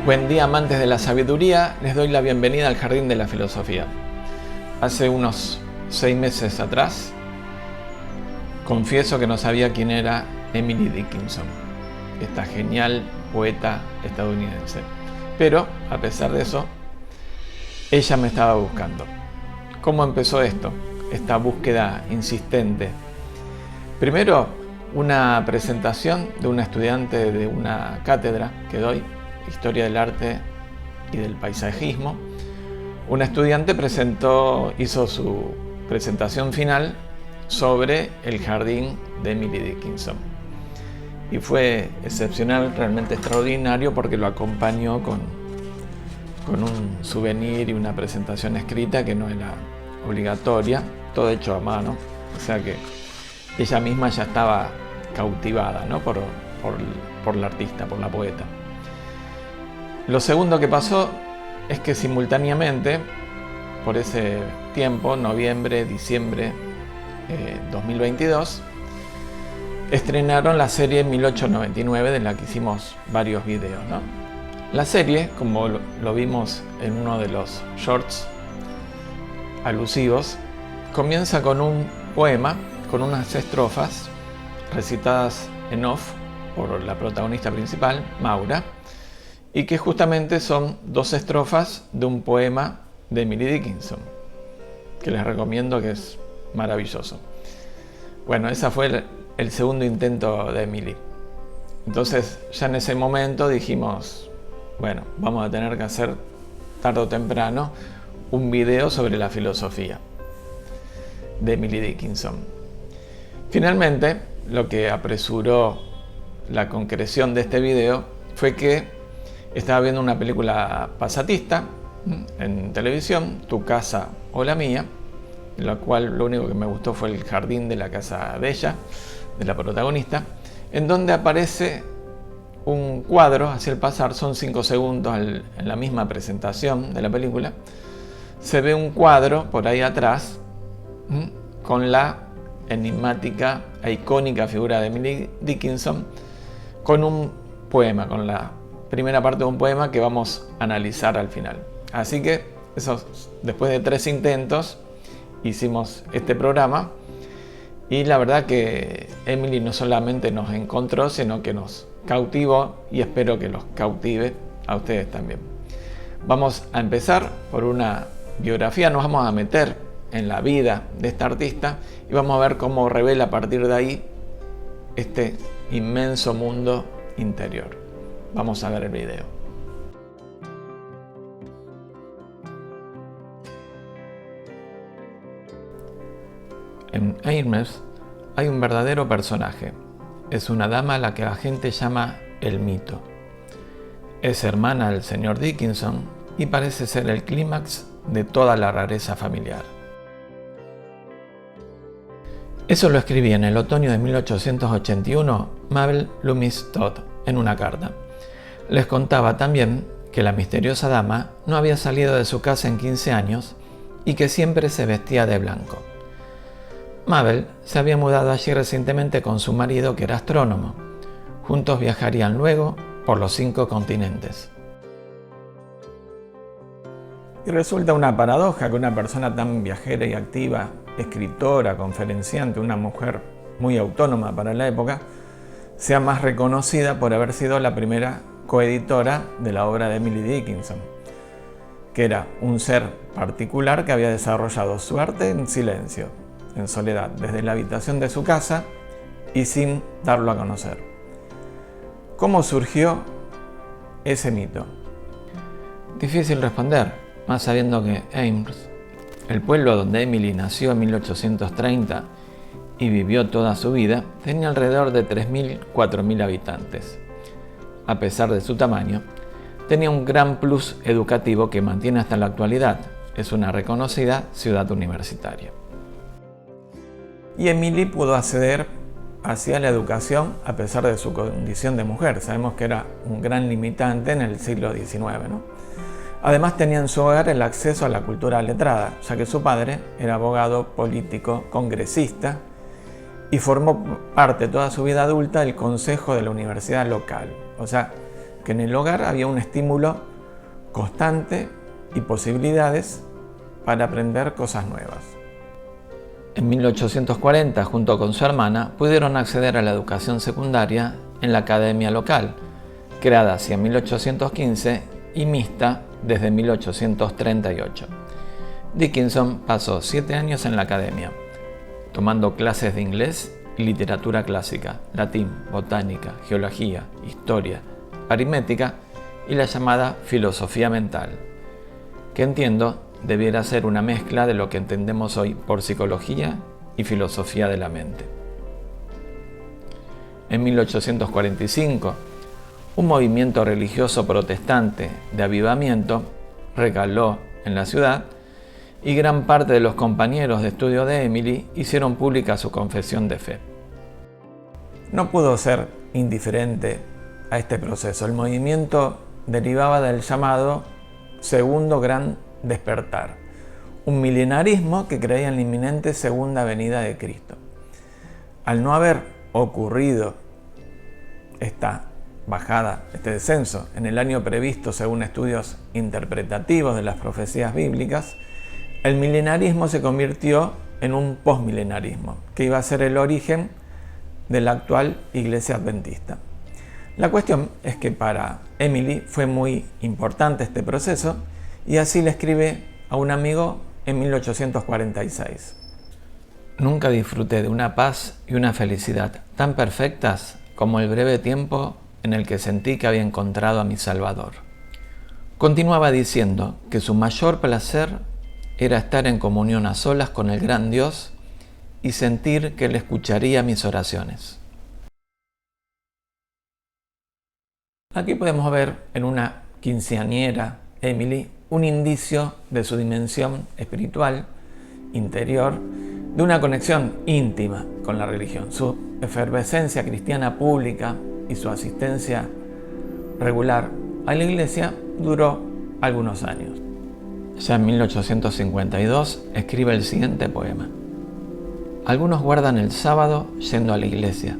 Buen día, amantes de la sabiduría, les doy la bienvenida al Jardín de la Filosofía. Hace unos 6 meses atrás, confieso que no sabía quién era Emily Dickinson, esta genial poeta estadounidense. Pero, a pesar de eso, ella me estaba buscando. ¿Cómo empezó esto? Esta búsqueda insistente. Primero, una presentación de una estudiante de una cátedra que doy, Historia del Arte y del Paisajismo. Una estudiante hizo su presentación final sobre el jardín de Emily Dickinson. Y fue excepcional, realmente extraordinario, porque lo acompañó con un souvenir y una presentación escrita que no era obligatoria, todo hecho a mano. O sea que ella misma ya estaba cautivada, ¿no? por la artista, por la poeta. Lo segundo que pasó es que simultáneamente, por ese tiempo, noviembre, diciembre 2022, estrenaron la serie 1899, de la que hicimos varios videos, ¿no? La serie, como lo vimos en uno de los shorts alusivos, comienza con un poema, con unas estrofas recitadas en off por la protagonista principal, Maura, y que justamente son 2 estrofas de un poema de Emily Dickinson, que les recomiendo, que es maravilloso. Bueno, ese fue el segundo intento de Emily. Entonces, ya en ese momento dijimos, bueno, vamos a tener que hacer tarde o temprano un video sobre la filosofía de Emily Dickinson. Finalmente, lo que apresuró la concreción de este video fue que estaba viendo una película pasatista en televisión, Tu casa o la mía, en la cual lo único que me gustó fue el jardín de la casa de ella, de la protagonista, en donde aparece un cuadro hacia el pasar, son 5 segundos en la misma presentación de la película. Se ve un cuadro por ahí atrás con la enigmática e icónica figura de Emily Dickinson, con un poema, con la primera parte de un poema que vamos a analizar al final. Así que después de 3 intentos hicimos este programa, y la verdad que Emily no solamente nos encontró, sino que nos cautivó, y espero que los cautive a ustedes también. Vamos a empezar por una biografía, nos vamos a meter en la vida de esta artista y vamos a ver cómo revela a partir de ahí este inmenso mundo interior. Vamos a ver el video. En Hermes hay un verdadero personaje. Es una dama a la que la gente llama el mito. Es hermana del señor Dickinson y parece ser el clímax de toda la rareza familiar. Eso lo escribía en el otoño de 1881 Mabel Loomis Todd en una carta. Les contaba también que la misteriosa dama no había salido de su casa en 15 años y que siempre se vestía de blanco. Mabel se había mudado allí recientemente con su marido, que era astrónomo. Juntos viajarían luego por los 5 continentes. Y resulta una paradoja que una persona tan viajera y activa, escritora, conferenciante, una mujer muy autónoma para la época, sea más reconocida por haber sido la primera coeditora de la obra de Emily Dickinson, que era un ser particular que había desarrollado su arte en silencio, en soledad, desde la habitación de su casa y sin darlo a conocer. ¿Cómo surgió ese mito? Difícil responder, más sabiendo que Hermes, el pueblo donde Emily nació en 1830 y vivió toda su vida, tenía alrededor de 3.000-4.000 habitantes. A pesar de su tamaño, tenía un gran plus educativo que mantiene hasta la actualidad. Es una reconocida ciudad universitaria. Y Emily pudo acceder hacia la educación a pesar de su condición de mujer. Sabemos que era un gran limitante en el siglo XIX, ¿no? Además, tenía en su hogar el acceso a la cultura letrada, ya que su padre era abogado, político, congresista, y formó parte toda su vida adulta del consejo de la universidad local. O sea, que en el hogar había un estímulo constante y posibilidades para aprender cosas nuevas. En 1840, junto con su hermana, pudieron acceder a la educación secundaria en la academia local, creada hacia 1815 y mixta desde 1838. Dickinson pasó 7 años en la academia, tomando clases de inglés y literatura clásica, latín, botánica, geología, historia, aritmética y la llamada filosofía mental, que entiendo debiera ser una mezcla de lo que entendemos hoy por psicología y filosofía de la mente. En 1845, un movimiento religioso protestante de avivamiento recaló en la ciudad y gran parte de los compañeros de estudio de Emily hicieron pública su confesión de fe. No pudo ser indiferente a este proceso. El movimiento derivaba del llamado Segundo Gran Despertar, un milenarismo que creía en la inminente segunda venida de Cristo. Al no haber ocurrido esta bajada, este descenso, en el año previsto según estudios interpretativos de las profecías bíblicas, el milenarismo se convirtió en un posmilenarismo, que iba a ser el origen de la actual Iglesia Adventista. La cuestión es que para Emily fue muy importante este proceso y así le escribe a un amigo en 1846. Nunca disfruté de una paz y una felicidad tan perfectas como el breve tiempo en el que sentí que había encontrado a mi Salvador. Continuaba diciendo que su mayor placer era estar en comunión a solas con el gran Dios y sentir que Él escucharía mis oraciones. Aquí podemos ver en una quinceañera Emily un indicio de su dimensión espiritual, interior, de una conexión íntima con la religión. Su efervescencia cristiana pública y su asistencia regular a la iglesia duró algunos años. Ya en 1852 escribe el siguiente poema. Algunos guardan el sábado yendo a la iglesia.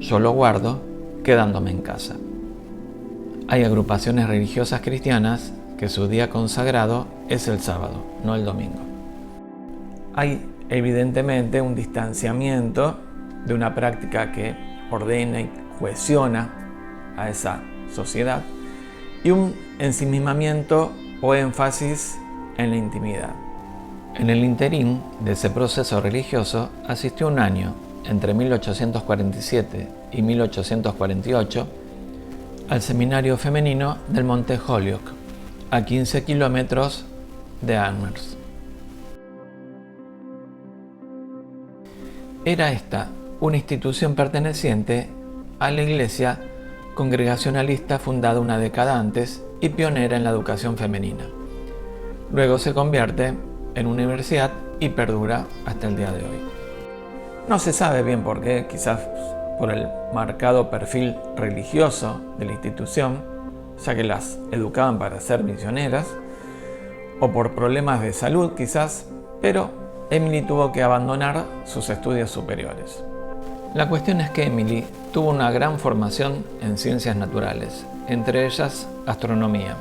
Yo lo guardo quedándome en casa. Hay agrupaciones religiosas cristianas que su día consagrado es el sábado, no el domingo. Hay evidentemente un distanciamiento de una práctica que ordena y cohesiona a esa sociedad y un ensimismamiento o énfasis en la intimidad. En el interín de ese proceso religioso asistió un año, entre 1847 y 1848, al seminario femenino del Monte Holyoke, a 15 kilómetros de Amherst. Era esta una institución perteneciente a la Iglesia Congregacionalista fundada una década antes y pionera en la educación femenina. Luego se convierte en universidad y perdura hasta el día de hoy. No se sabe bien por qué, quizás por el marcado perfil religioso de la institución, ya que las educaban para ser misioneras, o por problemas de salud quizás, pero Emily tuvo que abandonar sus estudios superiores. La cuestión es que Emily tuvo una gran formación en ciencias naturales, entre ellas astronomía.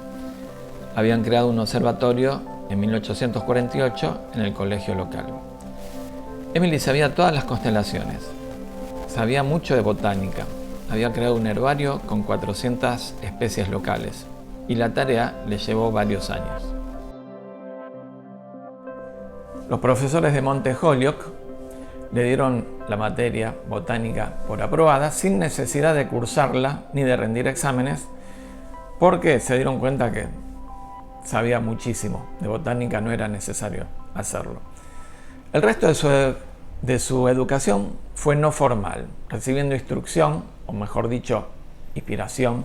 Habían creado un observatorio en 1848 en el colegio local. Emily sabía todas las constelaciones, sabía mucho de botánica, había creado un herbario con 400 especies locales y la tarea le llevó varios años. Los profesores de Monte Holyoke le dieron la materia botánica por aprobada sin necesidad de cursarla ni de rendir exámenes, porque se dieron cuenta que sabía muchísimo de botánica, no era necesario hacerlo. El resto de su educación fue no formal, recibiendo instrucción, o mejor dicho, inspiración,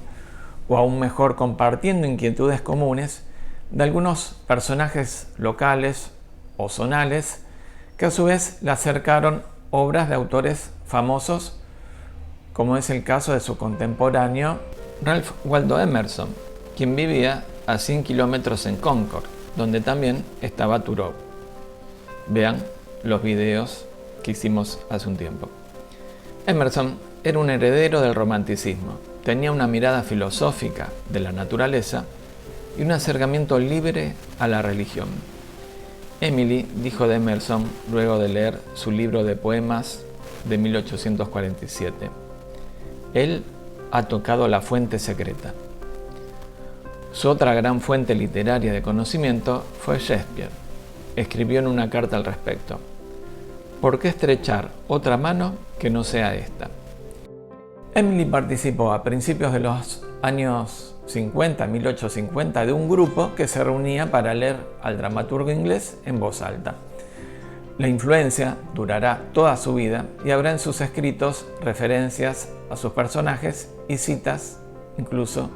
o aún mejor compartiendo inquietudes comunes de algunos personajes locales o zonales que a su vez le acercaron obras de autores famosos, como es el caso de su contemporáneo Ralph Waldo Emerson, quien vivía a 100 kilómetros en Concord, donde también estaba Thoreau. Vean los videos que hicimos hace un tiempo. Emerson era un heredero del romanticismo. Tenía una mirada filosófica de la naturaleza y un acercamiento libre a la religión. Emily dijo de Emerson luego de leer su libro de poemas de 1847: «Él ha tocado la fuente secreta». Su otra gran fuente literaria de conocimiento fue Shakespeare. Escribió en una carta al respecto: «¿Por qué estrechar otra mano que no sea esta?». Emily participó a principios de los años 50, 1850, de un grupo que se reunía para leer al dramaturgo inglés en voz alta. La influencia durará toda su vida y habrá en sus escritos referencias a sus personajes y citas incluso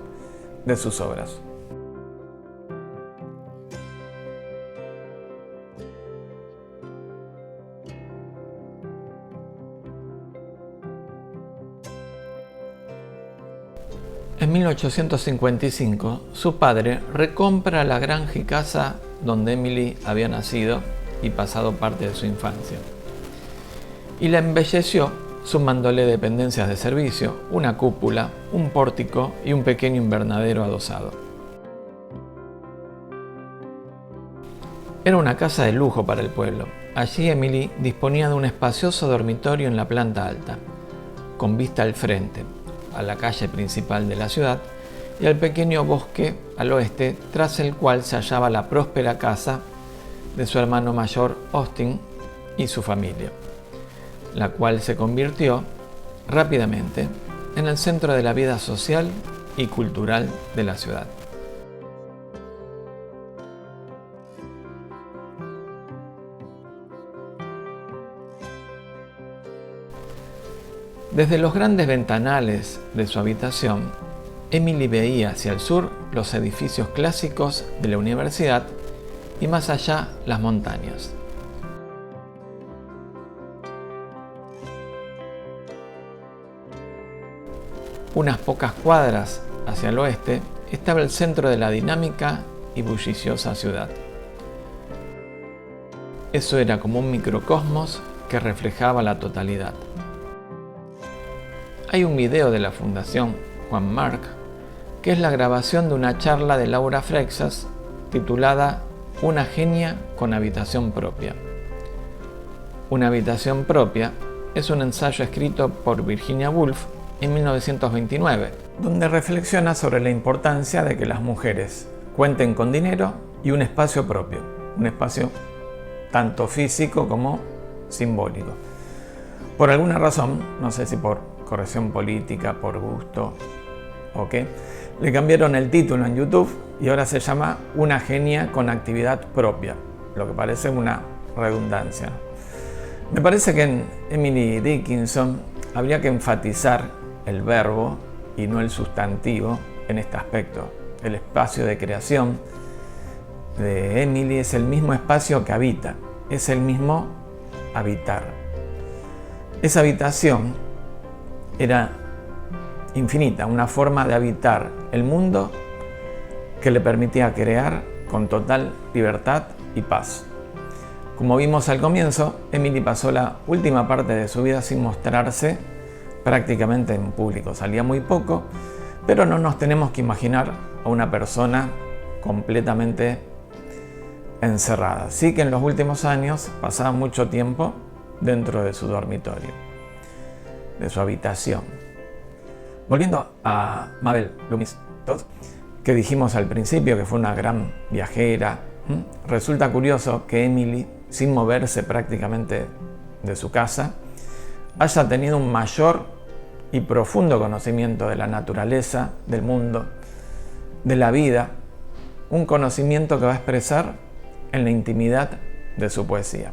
de sus obras. En 1855, su padre recompra la granja y casa donde Emily había nacido y pasado parte de su infancia, y la embelleció sumándole dependencias de servicio, una cúpula, un pórtico y un pequeño invernadero adosado. Era una casa de lujo para el pueblo. Allí Emily disponía de un espacioso dormitorio en la planta alta, con vista al frente, a la calle principal de la ciudad y al pequeño bosque al oeste, tras el cual se hallaba la próspera casa de su hermano mayor Austin y su familia, la cual se convirtió rápidamente en el centro de la vida social y cultural de la ciudad. Desde los grandes ventanales de su habitación, Emily veía hacia el sur los edificios clásicos de la universidad y más allá las montañas. Unas pocas cuadras hacia el oeste estaba el centro de la dinámica y bulliciosa ciudad. Eso era como un microcosmos que reflejaba la totalidad. Hay un video de la Fundación Juan March, que es la grabación de una charla de Laura Freixas titulada «Una genia con habitación propia». Una habitación propia es un ensayo escrito por Virginia Woolf en 1929, donde reflexiona sobre la importancia de que las mujeres cuenten con dinero y un espacio propio, un espacio tanto físico como simbólico. Por alguna razón, no sé si por corrección política, por gusto o qué, le cambiaron el título en YouTube y ahora se llama Una genia con actividad propia, lo que parece una redundancia. Me parece que en Emily Dickinson habría que enfatizar el verbo y no el sustantivo en este aspecto. El espacio de creación de Emily es el mismo espacio que habita, es el mismo habitar. Esa habitación era infinita, una forma de habitar el mundo que le permitía crear con total libertad y paz. Como vimos al comienzo, Emily pasó la última parte de su vida sin mostrarse prácticamente en público. Salía muy poco, pero no nos tenemos que imaginar a una persona completamente encerrada. Sí que en los últimos años pasaba mucho tiempo dentro de su dormitorio, de su habitación. Volviendo a Mabel Loomis Todd, que dijimos al principio que fue una gran viajera, resulta curioso que Emily, sin moverse prácticamente de su casa, haya tenido un mayor y profundo conocimiento de la naturaleza, del mundo, de la vida, un conocimiento que va a expresar en la intimidad de su poesía.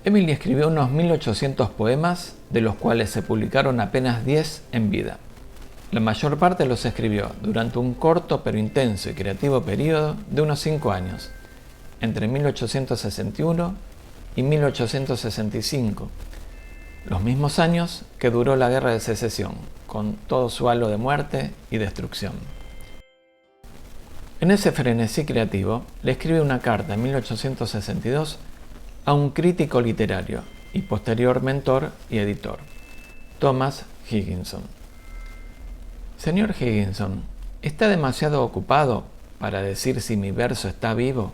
Emily escribió unos 1800 poemas, de los cuales se publicaron apenas 10 en vida. La mayor parte los escribió durante un corto pero intenso y creativo periodo de unos 5 años, entre 1861 y 1865, los mismos años que duró la Guerra de Secesión, con todo su halo de muerte y destrucción. En ese frenesí creativo, le escribe una carta en 1862 a un crítico literario y posterior mentor y editor, Thomas Higginson. Señor Higginson, ¿está demasiado ocupado para decir si mi verso está vivo?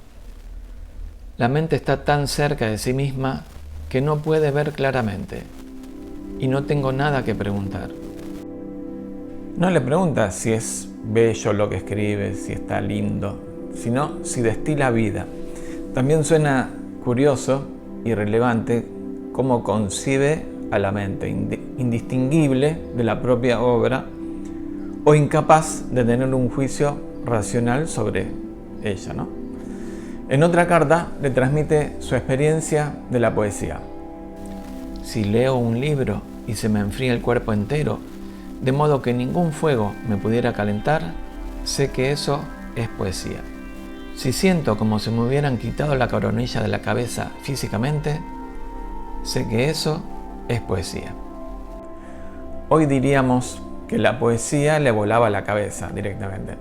La mente está tan cerca de sí misma que no puede ver claramente, y no tengo nada que preguntar. No le pregunta si es bello lo que escribe, si está lindo, sino si destila vida. También suena curioso y relevante cómo concibe a la mente, indistinguible de la propia obra o incapaz de tener un juicio racional sobre ella, ¿no? En otra carta le transmite su experiencia de la poesía. Si leo un libro y se me enfría el cuerpo entero, de modo que ningún fuego me pudiera calentar, sé que eso es poesía. Si siento como si me hubieran quitado la coronilla de la cabeza físicamente, sé que eso es poesía. Hoy diríamos que la poesía le volaba la cabeza directamente.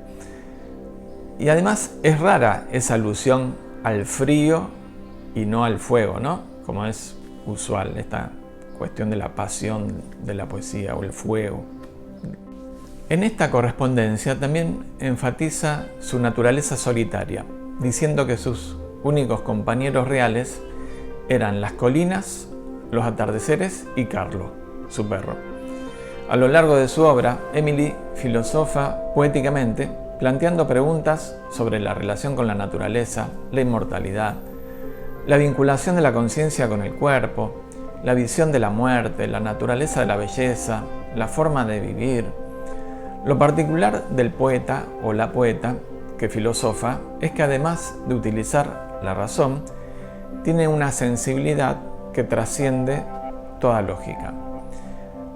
Y además es rara esa alusión al frío y no al fuego, ¿no? Como es usual esta cuestión de la pasión de la poesía o el fuego. En esta correspondencia también enfatiza su naturaleza solitaria, diciendo que sus únicos compañeros reales eran las colinas, los atardeceres y Carlo, su perro. A lo largo de su obra, Emily filosofa poéticamente, planteando preguntas sobre la relación con la naturaleza, la inmortalidad, la vinculación de la conciencia con el cuerpo, la visión de la muerte, la naturaleza de la belleza, la forma de vivir. Lo particular del poeta o la poeta que filosofa es que además de utilizar la razón, tiene una sensibilidad que trasciende toda lógica.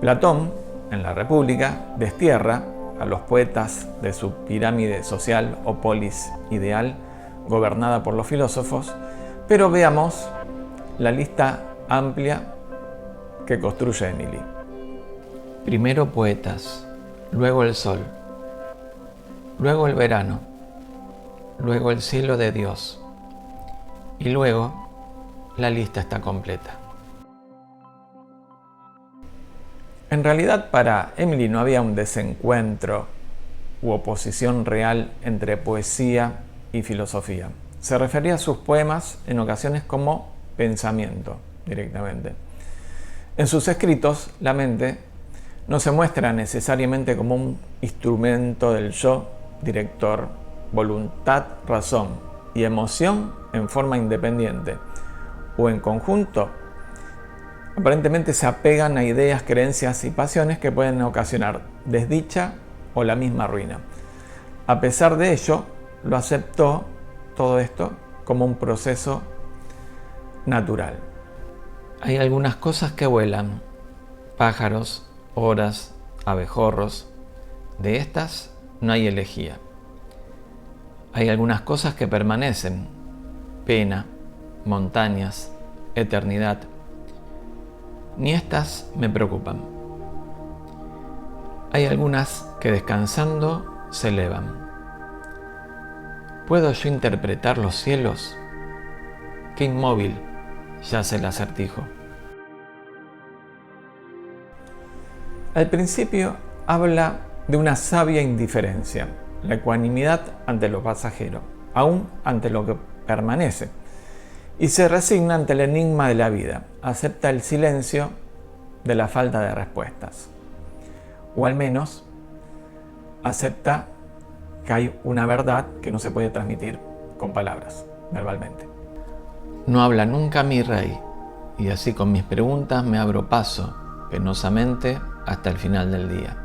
Platón, en la República, destierra a los poetas de su pirámide social o polis ideal gobernada por los filósofos, pero veamos la lista amplia que construye Emily. Primero poetas, luego el sol, luego el verano, luego el cielo de Dios, y luego la lista está completa. En realidad, para Emily no había un desencuentro u oposición real entre poesía y filosofía. Se refería a sus poemas en ocasiones como pensamiento, directamente. En sus escritos, la mente no se muestra necesariamente como un instrumento del yo, director, voluntad, razón y emoción en forma independiente o en conjunto. Aparentemente se apegan a ideas, creencias y pasiones que pueden ocasionar desdicha o la misma ruina. A pesar de ello, lo aceptó todo esto como un proceso natural. Hay algunas cosas que vuelan, pájaros, horas, abejorros. De estas no hay elegía. Hay algunas cosas que permanecen, pena, montañas, eternidad. Ni estas me preocupan. Hay algunas que descansando se elevan. ¿Puedo yo interpretar los cielos? Qué inmóvil yace el acertijo. Al principio habla de una sabia indiferencia, la ecuanimidad ante lo pasajero, aún ante lo que permanece, y se resigna ante el enigma de la vida, acepta el silencio de la falta de respuestas, o al menos acepta que hay una verdad que no se puede transmitir con palabras, verbalmente. No habla nunca mi rey, y así con mis preguntas me abro paso, penosamente, hasta el final del día.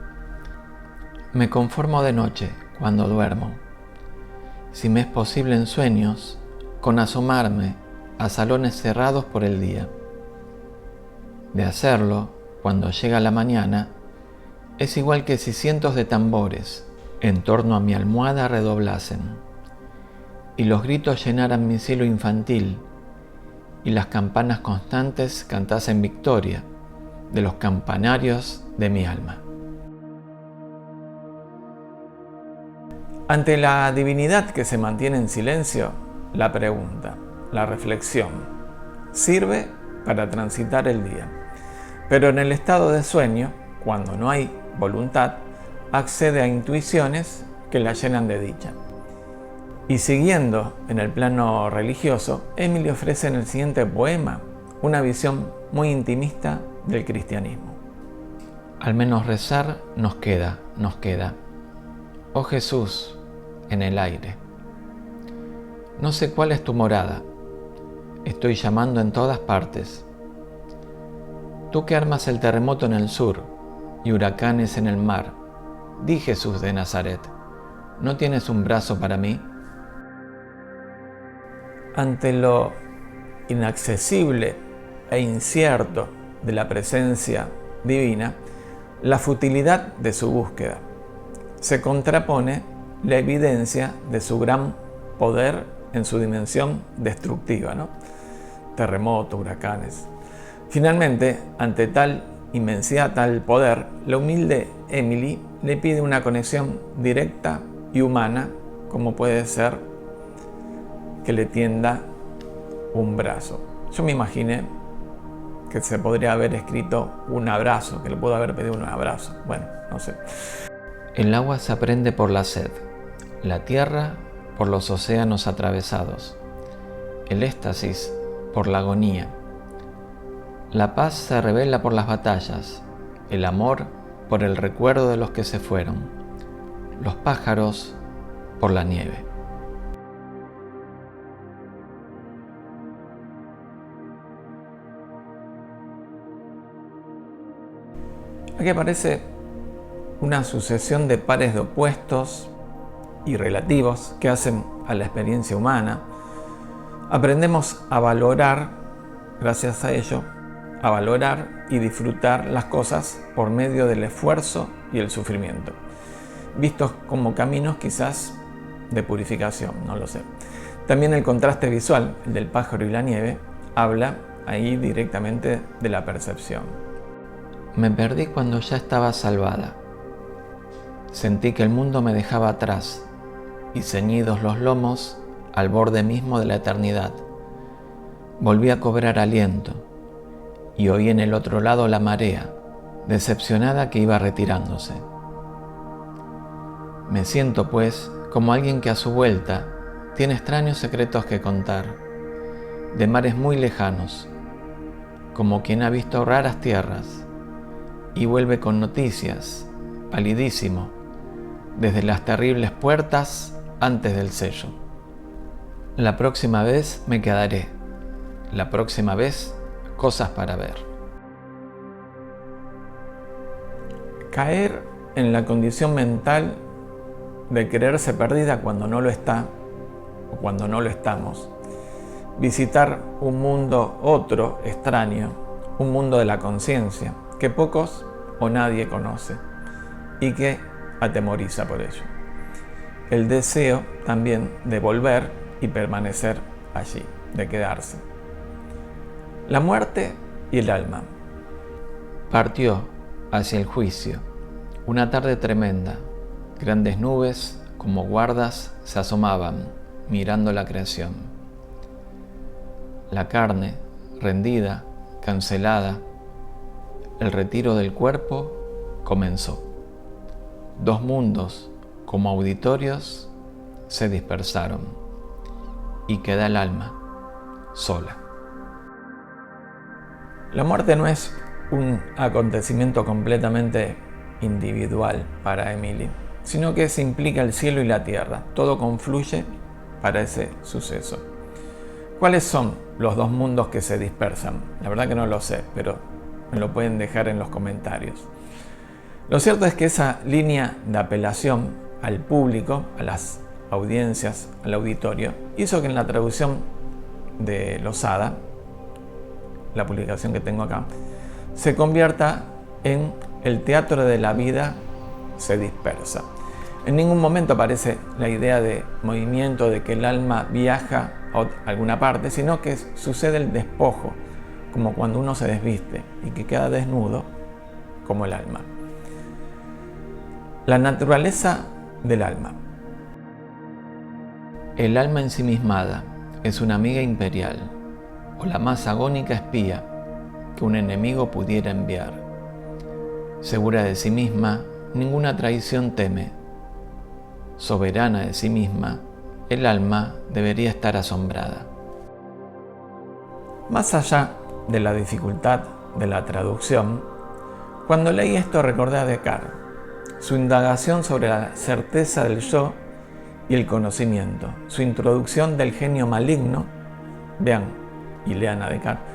Me conformo de noche, cuando duermo, si me es posible en sueños, con asomarme a salones cerrados por el día. De hacerlo, cuando llega la mañana, es igual que si cientos de tambores en torno a mi almohada redoblasen, y los gritos llenaran mi cielo infantil, y las campanas constantes cantasen victoria de los campanarios de mi alma. Ante la divinidad que se mantiene en silencio, la pregunta, la reflexión, sirve para transitar el día. Pero en el estado de sueño, cuando no hay voluntad, accede a intuiciones que la llenan de dicha. Y siguiendo en el plano religioso, Emily ofrece en el siguiente poema una visión muy intimista del cristianismo. Al menos rezar nos queda. Oh Jesús, en el aire. No sé cuál es tu morada, estoy llamando en todas partes. Tú que armas el terremoto en el sur y huracanes en el mar, di Jesús de Nazaret, ¿no tienes un brazo para mí? Ante lo inaccesible e incierto de la presencia divina, la futilidad de su búsqueda, se contrapone la evidencia de su gran poder en su dimensión destructiva, ¿no? Terremotos, huracanes. Finalmente, ante tal inmensidad, tal poder, la humilde Emily le pide una conexión directa y humana, como puede ser que le tienda un brazo. Yo me imaginé que se podría haber escrito un abrazo, que le puedo haber pedido un abrazo. Bueno, no sé. El agua se aprende por la sed, la tierra por los océanos atravesados, el éxtasis por la agonía. La paz se revela por las batallas, el amor por el recuerdo de los que se fueron, los pájaros por la nieve. Aquí aparece una sucesión de pares de opuestos y relativos que hacen a la experiencia humana. Aprendemos a valorar, gracias a ello, a valorar y disfrutar las cosas por medio del esfuerzo y el sufrimiento, vistos como caminos quizás de purificación, no lo sé. También el contraste visual, el del pájaro y la nieve, habla ahí directamente de la percepción. Me perdí cuando ya estaba salvada. Sentí que el mundo me dejaba atrás y ceñidos los lomos al borde mismo de la eternidad. Volví a cobrar aliento y oí en el otro lado la marea, decepcionada que iba retirándose. Me siento, pues, como alguien que a su vuelta tiene extraños secretos que contar, de mares muy lejanos, como quien ha visto raras tierras y vuelve con noticias, palidísimo, desde las terribles puertas antes del sello. La próxima vez me quedaré, la próxima vez cosas para ver. Caer en la condición mental de creerse perdida cuando no lo está o cuando no lo estamos. Visitar un mundo otro, extraño, un mundo de la conciencia, que pocos o nadie conoce y que atemoriza por ello. El deseo también de volver y permanecer allí, de quedarse. La muerte y el alma. Partió hacia el juicio, una tarde tremenda. Grandes nubes, como guardas, se asomaban, mirando la creación. La carne, rendida, cancelada, el retiro del cuerpo comenzó. Dos mundos, como auditorios, se dispersaron y queda el alma sola. La muerte no es un acontecimiento completamente individual para Emily, sino que se implica el cielo y la tierra. Todo confluye para ese suceso. ¿Cuáles son los dos mundos que se dispersan? La verdad que no lo sé, pero me lo pueden dejar en los comentarios. Lo cierto es que esa línea de apelación al público, a las audiencias, al auditorio, hizo que en la traducción de Losada, la publicación que tengo acá, se convierta en el teatro de la vida se dispersa. En ningún momento aparece la idea de movimiento, de que el alma viaja a alguna parte, sino que sucede el despojo, como cuando uno se desviste y que queda desnudo como el alma. La naturaleza del alma. El alma ensimismada es una amiga imperial, o la más agónica espía que un enemigo pudiera enviar. Segura de sí misma, ninguna traición teme. Soberana de sí misma, el alma debería estar asombrada. Más allá de la dificultad de la traducción, cuando leí esto recordé a Descartes, su indagación sobre la certeza del yo y el conocimiento, su introducción del genio maligno, vean y lean a Descartes,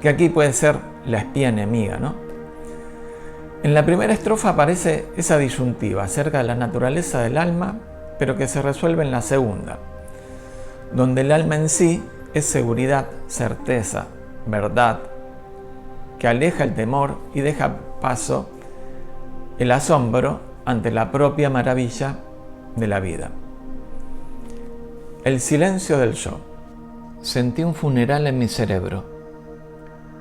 que aquí puede ser la espía enemiga, ¿no? En la primera estrofa aparece esa disyuntiva acerca de la naturaleza del alma, pero que se resuelve en la segunda, donde el alma en sí es seguridad, certeza, verdad, que aleja el temor y deja paso el asombro ante la propia maravilla de la vida. El silencio del yo. Sentí un funeral en mi cerebro.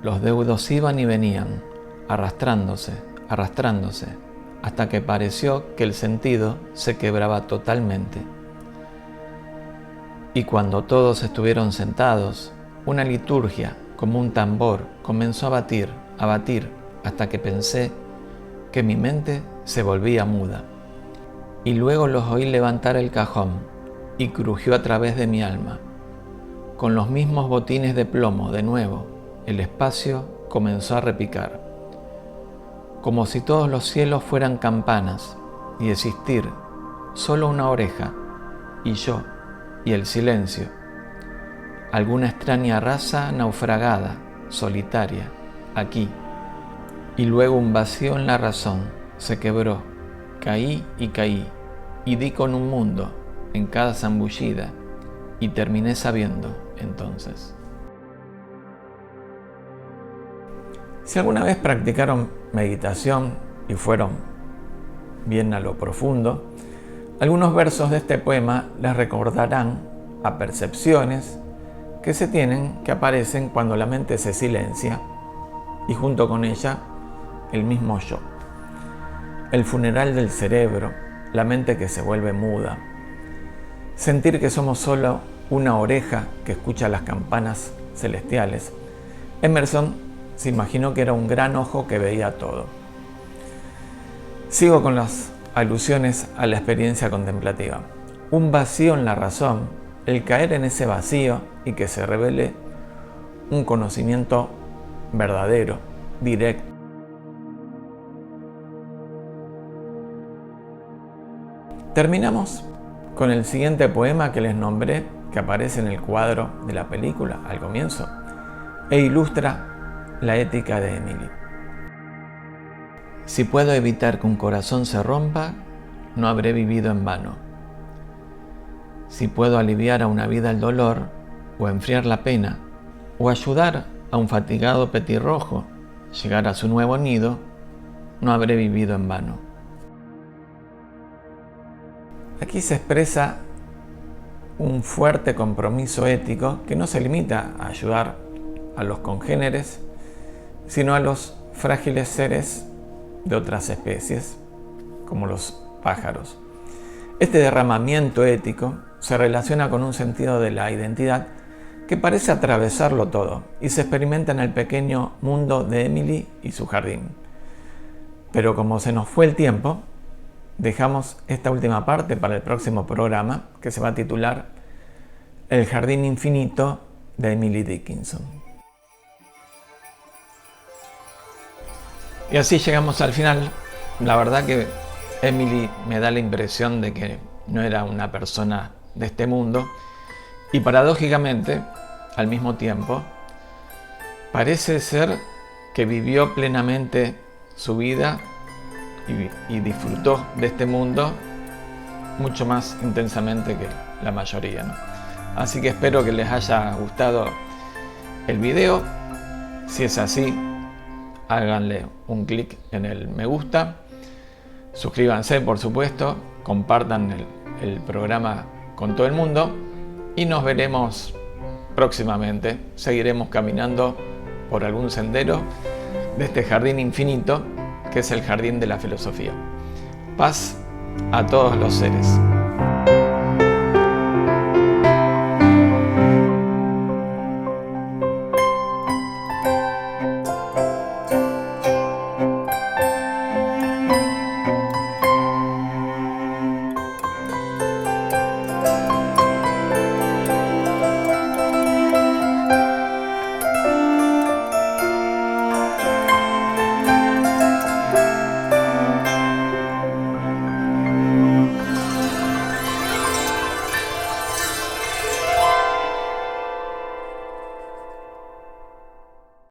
Los deudos iban y venían, arrastrándose, hasta que pareció que el sentido se quebraba totalmente. Y cuando todos estuvieron sentados, una liturgia, como un tambor, comenzó a batir, hasta que pensé que mi mente se volvía muda. Y luego los oí levantar el cajón, y crujió a través de mi alma. Con los mismos botines de plomo, de nuevo, el espacio comenzó a repicar. Como si todos los cielos fueran campanas, y existir solo una oreja, y yo, y el silencio. Alguna extraña raza naufragada, solitaria, aquí. Y luego un vacío en la razón se quebró. Caí, y di con un mundo en cada zambullida, y terminé sabiendo entonces. Si alguna vez practicaron meditación y fueron bien a lo profundo, algunos versos de este poema les recordarán a percepciones que se tienen, que aparecen cuando la mente se silencia y junto con ella el mismo yo. El funeral del cerebro, la mente que se vuelve muda. Sentir que somos solo una oreja que escucha las campanas celestiales. Emerson se imaginó que era un gran ojo que veía todo. Sigo con las alusiones a la experiencia contemplativa. Un vacío en la razón, el caer en ese vacío y que se revele un conocimiento verdadero, directo. Terminamos con el siguiente poema que les nombré, que aparece en el cuadro de la película al comienzo, e ilustra la ética de Emily. Si puedo evitar que un corazón se rompa, no habré vivido en vano. Si puedo aliviar a una vida el dolor, o enfriar la pena, o ayudar a un fatigado petirrojo llegar a su nuevo nido, no habré vivido en vano. Aquí se expresa un fuerte compromiso ético que no se limita a ayudar a los congéneres, sino a los frágiles seres de otras especies, como los pájaros. Este derramamiento ético se relaciona con un sentido de la identidad que parece atravesarlo todo y se experimenta en el pequeño mundo de Emily y su jardín. Pero como se nos fue el tiempo, dejamos esta última parte para el próximo programa, que se va a titular El jardín infinito de Emily Dickinson. Y así llegamos al final. La verdad que Emily me da la impresión de que no era una persona de este mundo y paradójicamente, al mismo tiempo, parece ser que vivió plenamente su vida y disfrutó de este mundo mucho más intensamente que la mayoría, ¿no? Así que espero que les haya gustado el video. Si es así, háganle un clic en el me gusta, suscríbanse por supuesto, compartan el programa con todo el mundo y nos veremos próximamente. Seguiremos caminando por algún sendero de este jardín infinito que es el jardín de la filosofía. Paz a todos los seres.